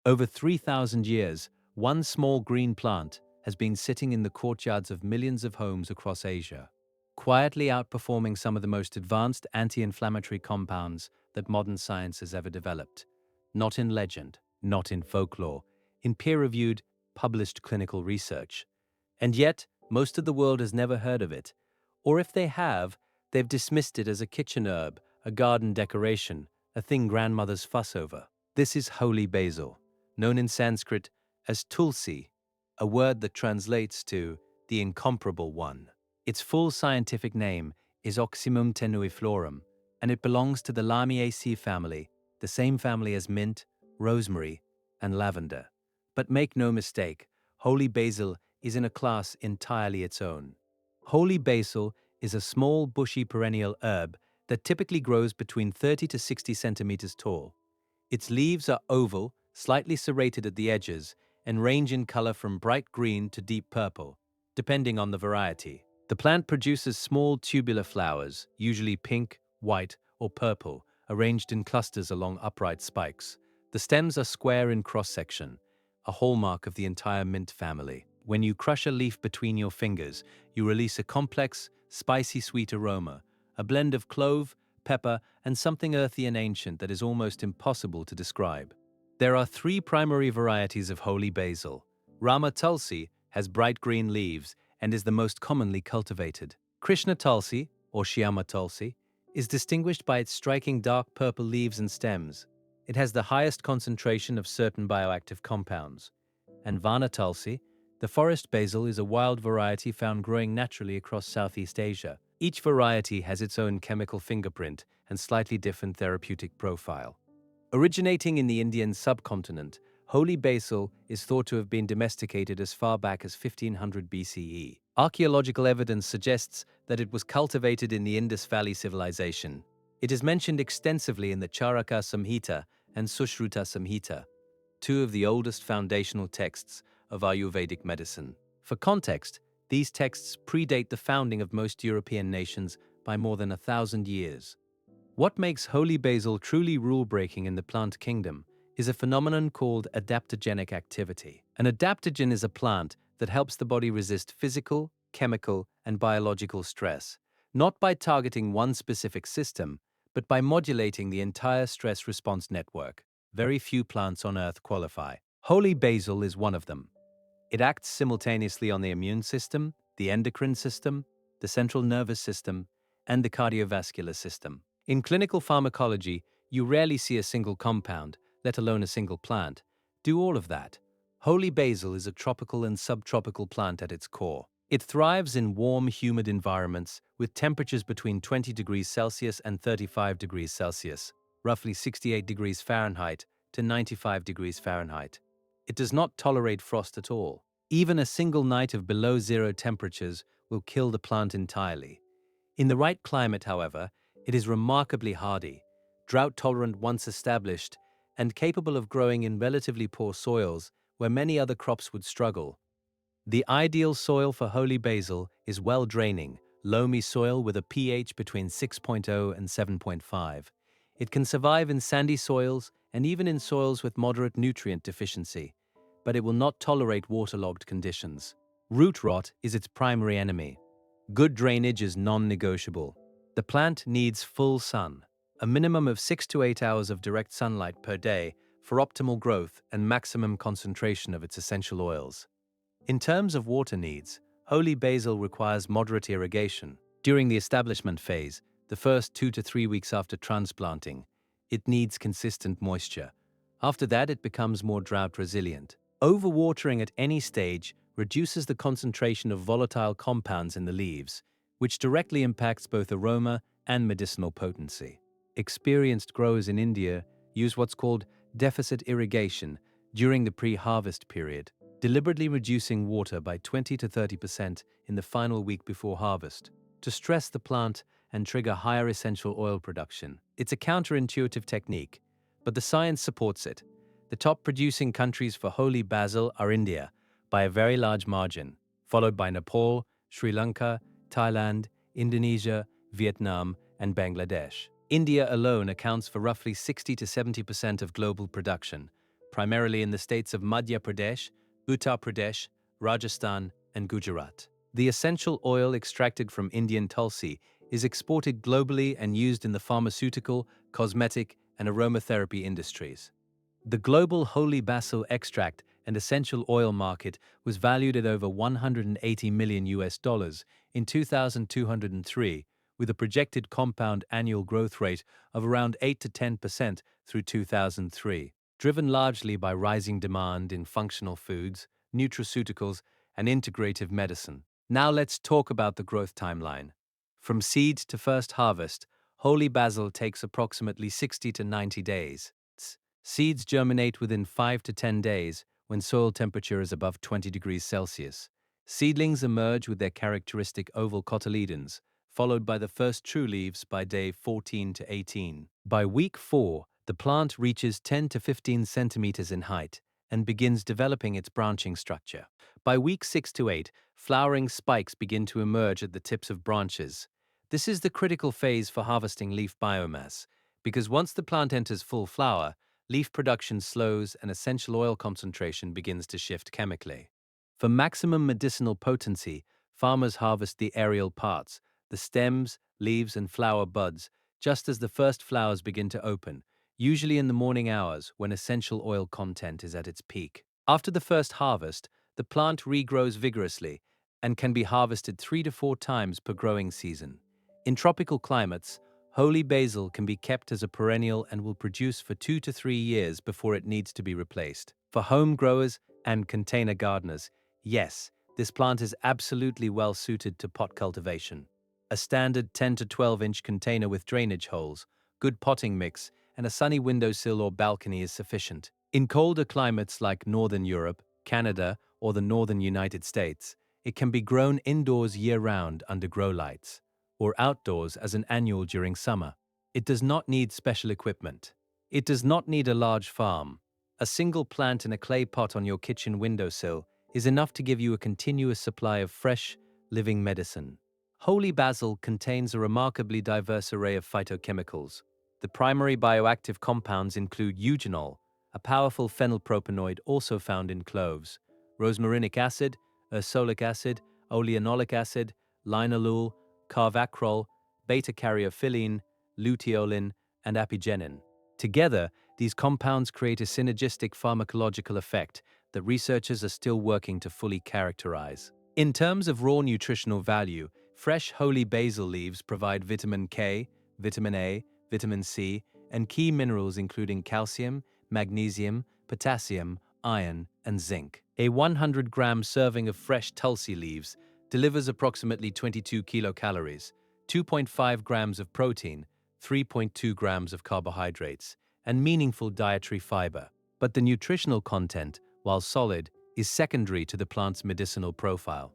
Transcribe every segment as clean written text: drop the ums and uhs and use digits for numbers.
Over 3,000 years, one small green plant has been sitting in the courtyards of millions of homes across Asia, quietly outperforming some of the most advanced anti-inflammatory compounds that modern science has ever developed. Not in legend, not in folklore, in peer-reviewed, published clinical research. And yet, most of the world has never heard of it. Or if they have, they've dismissed it as a kitchen herb, a garden decoration, a thing grandmothers fuss over. This is holy basil, known in Sanskrit as Tulsi, a word that translates to the incomparable one. Its full scientific name is Ocimum Tenuiflorum, and it belongs to the Lamiaceae family, the same family as mint, rosemary, and lavender. But make no mistake, holy basil is in a class entirely its own. Holy basil is a small, bushy perennial herb that typically grows between 30 to 60 centimeters tall. Its leaves are oval, slightly serrated at the edges, and range in color from bright green to deep purple, depending on the variety. The plant produces small tubular flowers, usually pink, white, or purple, arranged in clusters along upright spikes. The stems are square in cross-section, a hallmark of the entire mint family. When you crush a leaf between your fingers, you release a complex, spicy sweet aroma, a blend of clove, pepper, and something earthy and ancient that is almost impossible to describe. There are three primary varieties of holy basil. Rama Tulsi has bright green leaves and is the most commonly cultivated. Krishna Tulsi, or Shyama Tulsi, is distinguished by its striking dark purple leaves and stems. It has the highest concentration of certain bioactive compounds. And Vana Tulsi, the forest basil, is a wild variety found growing naturally across Southeast Asia. Each variety has its own chemical fingerprint and slightly different therapeutic profile. Originating in the Indian subcontinent, holy basil is thought to have been domesticated as far back as 1500 BCE. Archaeological evidence suggests that it was cultivated in the Indus Valley civilization. It is mentioned extensively in the Charaka Samhita and Sushruta Samhita, two of the oldest foundational texts of Ayurvedic medicine. For context, these texts predate the founding of most European nations by more than 1,000 years. What makes holy basil truly rule-breaking in the plant kingdom is a phenomenon called adaptogenic activity. An adaptogen is a plant that helps the body resist physical, chemical, and biological stress, not by targeting one specific system, but by modulating the entire stress response network. Very few plants on Earth qualify. Holy basil is one of them. It acts simultaneously on the immune system, the endocrine system, the central nervous system, and the cardiovascular system. In clinical pharmacology, you rarely see a single compound, let alone a single plant, do all of that. Holy basil is a tropical and subtropical plant at its core. It thrives in warm, humid environments with temperatures between 20 degrees Celsius and 35 degrees Celsius, roughly 68 degrees Fahrenheit to 95 degrees Fahrenheit. It does not tolerate frost at all. Even a single night of below zero temperatures will kill the plant entirely. In the right climate, however, it is remarkably hardy, drought-tolerant once established, and capable of growing in relatively poor soils where many other crops would struggle. The ideal soil for holy basil is well-draining, loamy soil with a pH between 6.0 and 7.5. It can survive in sandy soils and even in soils with moderate nutrient deficiency, but it will not tolerate waterlogged conditions. Root rot is its primary enemy. Good drainage is non-negotiable. The plant needs full sun, a minimum of 6 to 8 hours of direct sunlight per day for optimal growth and maximum concentration of its essential oils. In terms of water needs, holy basil requires moderate irrigation. During the establishment phase, the first 2 to 3 weeks after transplanting, it needs consistent moisture. After that, it becomes more drought resilient. Overwatering at any stage reduces the concentration of volatile compounds in the leaves, which directly impacts both aroma and medicinal potency. Experienced growers in India use what's called deficit irrigation during the pre-harvest period, deliberately reducing water by 20 to 30% in the final week before harvest, to stress the plant and trigger higher essential oil production. It's a counterintuitive technique, but the science supports it. The top producing countries for holy basil are India, by a very large margin, followed by Nepal, Sri Lanka, Thailand, Indonesia, Vietnam, and Bangladesh. India alone accounts for roughly 60 to 70% of global production, primarily in the states of Madhya Pradesh, Uttar Pradesh, Rajasthan, and Gujarat. The essential oil extracted from Indian Tulsi is exported globally and used in the pharmaceutical, cosmetic, and aromatherapy industries. The global Holy Basil extract and essential oil market was valued at over 180 million US dollars in 2203, with a projected compound annual growth rate of around 8 to 10% through 2003, driven largely by rising demand in functional foods, nutraceuticals, and integrative medicine. Now let's talk about the growth timeline. From seed to first harvest, Holy Basil takes approximately 60 to 90 days. Seeds germinate within 5 to 10 days when soil temperature is above 20 degrees Celsius. Seedlings emerge with their characteristic oval cotyledons, followed by the first true leaves by day 14 to 18. By week 4, the plant reaches 10 to 15 centimeters in height and begins developing its branching structure. By week 6 to 8, flowering spikes begin to emerge at the tips of branches. This is the critical phase for harvesting leaf biomass, because once the plant enters full flower, leaf production slows and essential oil concentration begins to shift chemically. For maximum medicinal potency, farmers harvest the aerial parts, the stems, leaves, and flower buds, just as the first flowers begin to open, usually in the morning hours when essential oil content is at its peak. After the first harvest, the plant regrows vigorously and can be harvested 3 to 4 times per growing season. In tropical climates, Holy Basil can be kept as a perennial and will produce for 2 to 3 years before it needs to be replaced. For home growers and container gardeners, yes, this plant is absolutely well suited to pot cultivation. A standard 10 to 12-inch container with drainage holes, good potting mix, and a sunny windowsill or balcony is sufficient. In colder climates like Northern Europe, Canada, or the Northern United States, it can be grown indoors year-round under grow lights, or outdoors as an annual during summer. It does not need special equipment. It does not need a large farm. A single plant in a clay pot on your kitchen windowsill is enough to give you a continuous supply of fresh, living medicine. Holy Basil contains a remarkably diverse array of phytochemicals. The primary bioactive compounds include eugenol, a powerful phenylpropanoid also found in cloves, rosmarinic acid, ursolic acid, oleanolic acid, linalool, carvacrol, beta-caryophyllene, luteolin, and apigenin. Together, these compounds create a synergistic pharmacological effect that researchers are still working to fully characterize. In terms of raw nutritional value, fresh holy basil leaves provide vitamin K, vitamin A, vitamin C, and key minerals including calcium, magnesium, potassium, iron, and zinc. A 100-gram serving of fresh Tulsi leaves delivers approximately 22 kilocalories, 2.5 grams of protein, 3.2 grams of carbohydrates, and meaningful dietary fiber. But the nutritional content, while solid, is secondary to the plant's medicinal profile.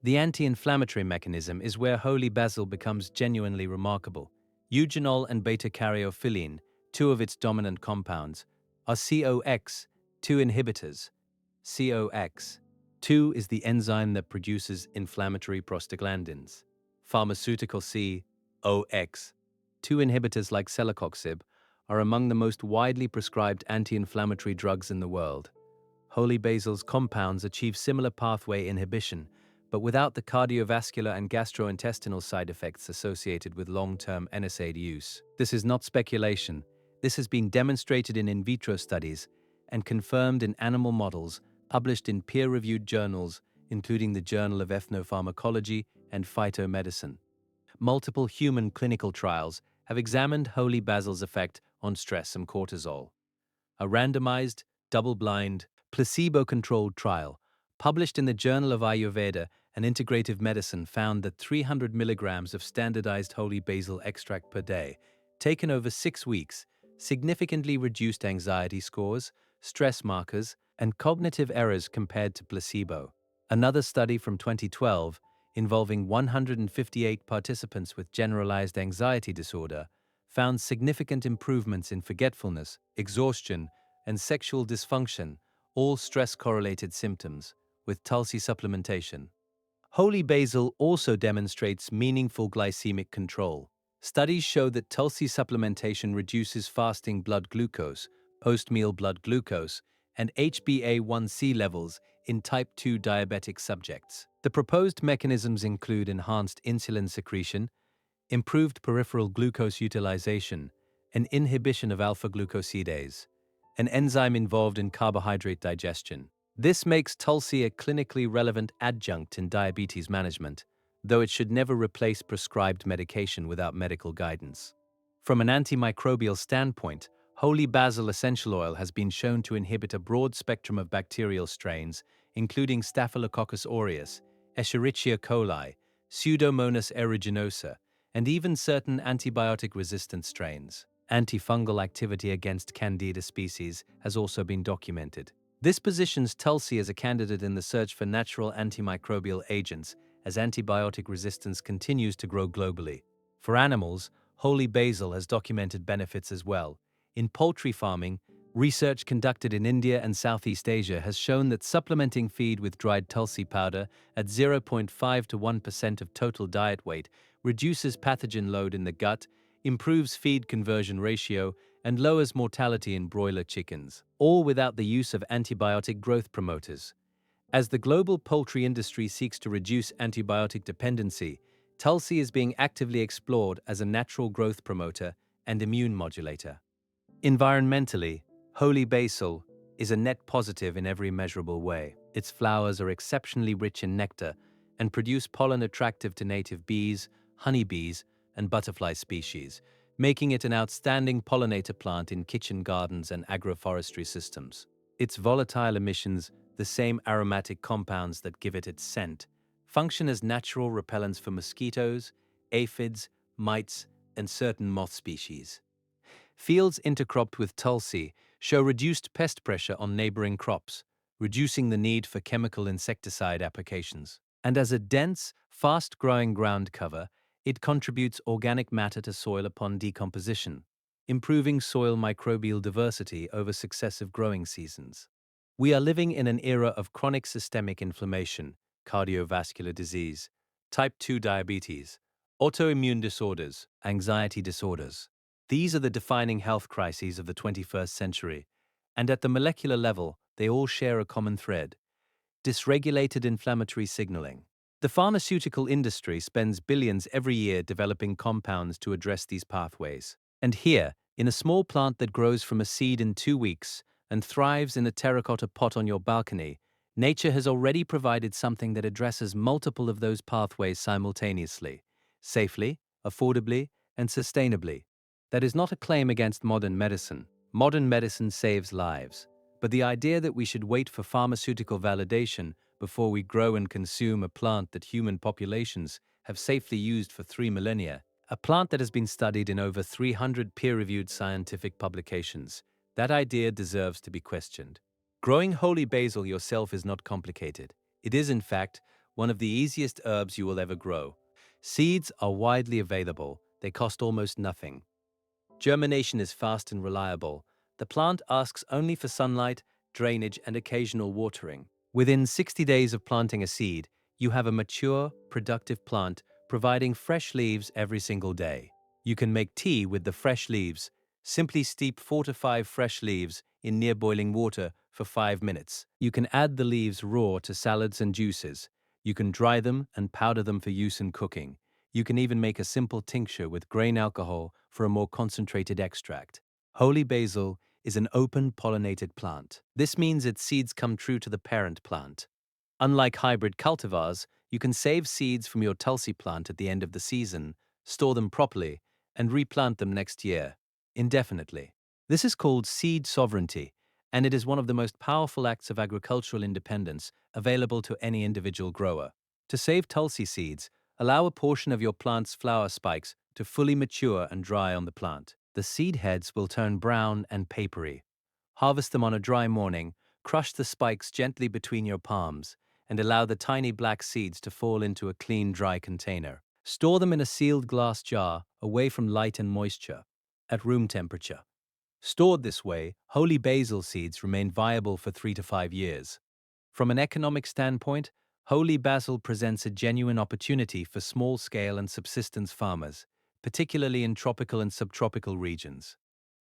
The anti-inflammatory mechanism is where holy basil becomes genuinely remarkable. Eugenol and beta-caryophyllene, two of its dominant compounds, are COX-2 inhibitors. COX-2 is the enzyme that produces inflammatory prostaglandins. Pharmaceutical COX-2 inhibitors like celecoxib are among the most widely prescribed anti-inflammatory drugs in the world. Holy basil's compounds achieve similar pathway inhibition, but without the cardiovascular and gastrointestinal side effects associated with long-term NSAID use. This is not speculation. This has been demonstrated in vitro studies and confirmed in animal models published in peer-reviewed journals, including the Journal of Ethnopharmacology and Phytomedicine. Multiple human clinical trials have examined holy basil's effect on stress and cortisol. A randomized, double-blind, placebo-controlled trial published in the Journal of Ayurveda and Integrative Medicine found that 300 milligrams of standardized holy basil extract per day, taken over 6 weeks, significantly reduced anxiety scores, stress markers, and cognitive errors compared to placebo. Another study from 2012, involving 158 participants with generalized anxiety disorder, found significant improvements in forgetfulness, exhaustion, and sexual dysfunction, all stress-correlated symptoms, with Tulsi supplementation. Holy basil also demonstrates meaningful glycemic control. Studies show that Tulsi supplementation reduces fasting blood glucose, post-meal blood glucose, and HbA1c levels in type 2 diabetic subjects. The proposed mechanisms include enhanced insulin secretion, improved peripheral glucose utilization, and inhibition of alpha-glucosidase, an enzyme involved in carbohydrate digestion. This makes Tulsi a clinically relevant adjunct in diabetes management, though it should never replace prescribed medication without medical guidance. From an antimicrobial standpoint, Holy Basil essential oil has been shown to inhibit a broad spectrum of bacterial strains, including Staphylococcus aureus, Escherichia coli, Pseudomonas aeruginosa, and even certain antibiotic-resistant strains. Antifungal activity against Candida species has also been documented. This positions Tulsi as a candidate in the search for natural antimicrobial agents as antibiotic resistance continues to grow globally. For animals, Holy Basil has documented benefits as well. In poultry farming, research conducted in India and Southeast Asia has shown that supplementing feed with dried Tulsi powder at 0.5 to 1% of total diet weight reduces pathogen load in the gut, improves feed conversion ratio, and lowers mortality in broiler chickens, all without the use of antibiotic growth promoters. As the global poultry industry seeks to reduce antibiotic dependency, Tulsi is being actively explored as a natural growth promoter and immune modulator. Environmentally, Holy Basil is a net positive in every measurable way. Its flowers are exceptionally rich in nectar and produce pollen attractive to native bees, honeybees, and butterfly species, making it an outstanding pollinator plant in kitchen gardens and agroforestry systems. Its volatile emissions, the same aromatic compounds that give it its scent, function as natural repellents for mosquitoes, aphids, mites, and certain moth species. Fields intercropped with Tulsi show reduced pest pressure on neighboring crops, reducing the need for chemical insecticide applications. And as a dense, fast-growing ground cover, it contributes organic matter to soil upon decomposition, improving soil microbial diversity over successive growing seasons. We are living in an era of chronic systemic inflammation, cardiovascular disease, type 2 diabetes, autoimmune disorders, anxiety disorders. These are the defining health crises of the 21st century, and at the molecular level, they all share a common thread: dysregulated inflammatory signaling. The pharmaceutical industry spends billions every year developing compounds to address these pathways. And here, in a small plant that grows from a seed in 2 weeks and thrives in a terracotta pot on your balcony, nature has already provided something that addresses multiple of those pathways simultaneously, safely, affordably, and sustainably. That is not a claim against modern medicine. Modern medicine saves lives. But the idea that we should wait for pharmaceutical validation before we grow and consume a plant that human populations have safely used for 3 millennia, a plant that has been studied in over 300 peer-reviewed scientific publications, that idea deserves to be questioned. Growing holy basil yourself is not complicated. It is, in fact, one of the easiest herbs you will ever grow. Seeds are widely available. They cost almost nothing. Germination is fast and reliable. The plant asks only for sunlight, drainage, and occasional watering. Within 60 days of planting a seed, you have a mature, productive plant providing fresh leaves every single day. You can make tea with the fresh leaves. Simply steep 4 to 5 fresh leaves in near boiling water for 5 minutes. You can add the leaves raw to salads and juices. You can dry them and powder them for use in cooking. You can even make a simple tincture with grain alcohol for a more concentrated extract. Holy basil is an open pollinated plant. This means its seeds come true to the parent plant. Unlike hybrid cultivars, you can save seeds from your Tulsi plant at the end of the season, store them properly, and replant them next year, indefinitely. This is called seed sovereignty, and it is one of the most powerful acts of agricultural independence available to any individual grower. To save Tulsi seeds, allow a portion of your plant's flower spikes to fully mature and dry on the plant. The seed heads will turn brown and papery. Harvest them on a dry morning, crush the spikes gently between your palms, and allow the tiny black seeds to fall into a clean, dry container. Store them in a sealed glass jar, away from light and moisture, at room temperature. Stored this way, holy basil seeds remain viable for 3 to 5 years. From an economic standpoint, holy basil presents a genuine opportunity for small-scale and subsistence farmers, particularly in tropical and subtropical regions.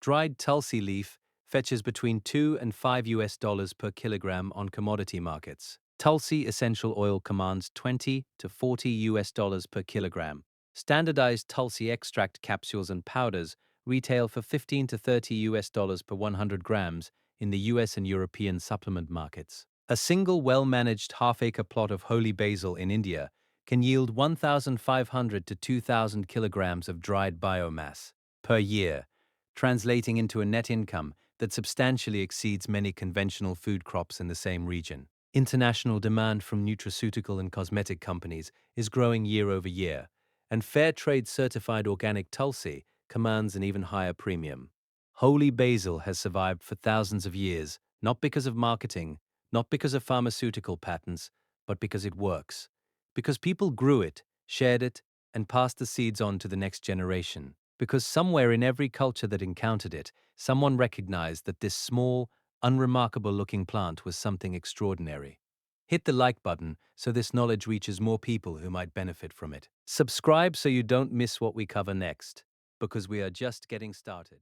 Dried Tulsi leaf fetches between 2 and 5 US dollars per kilogram on commodity markets. Tulsi essential oil commands 20 to 40 US dollars per kilogram. Standardized Tulsi extract capsules and powders retail for 15 to 30 US dollars per 100 grams in the US and European supplement markets. A single well-managed half-acre plot of Holy Basil in India can yield 1,500 to 2,000 kilograms of dried biomass per year, translating into a net income that substantially exceeds many conventional food crops in the same region. International demand from nutraceutical and cosmetic companies is growing year over year, and fair trade certified organic Tulsi commands an even higher premium. Holy Basil has survived for thousands of years, not because of marketing, not because of pharmaceutical patents, but because it works. Because people grew it, shared it, and passed the seeds on to the next generation. Because somewhere in every culture that encountered it, someone recognized that this small, unremarkable looking plant was something extraordinary. Hit the like button so this knowledge reaches more people who might benefit from it. Subscribe so you don't miss what we cover next, because we are just getting started.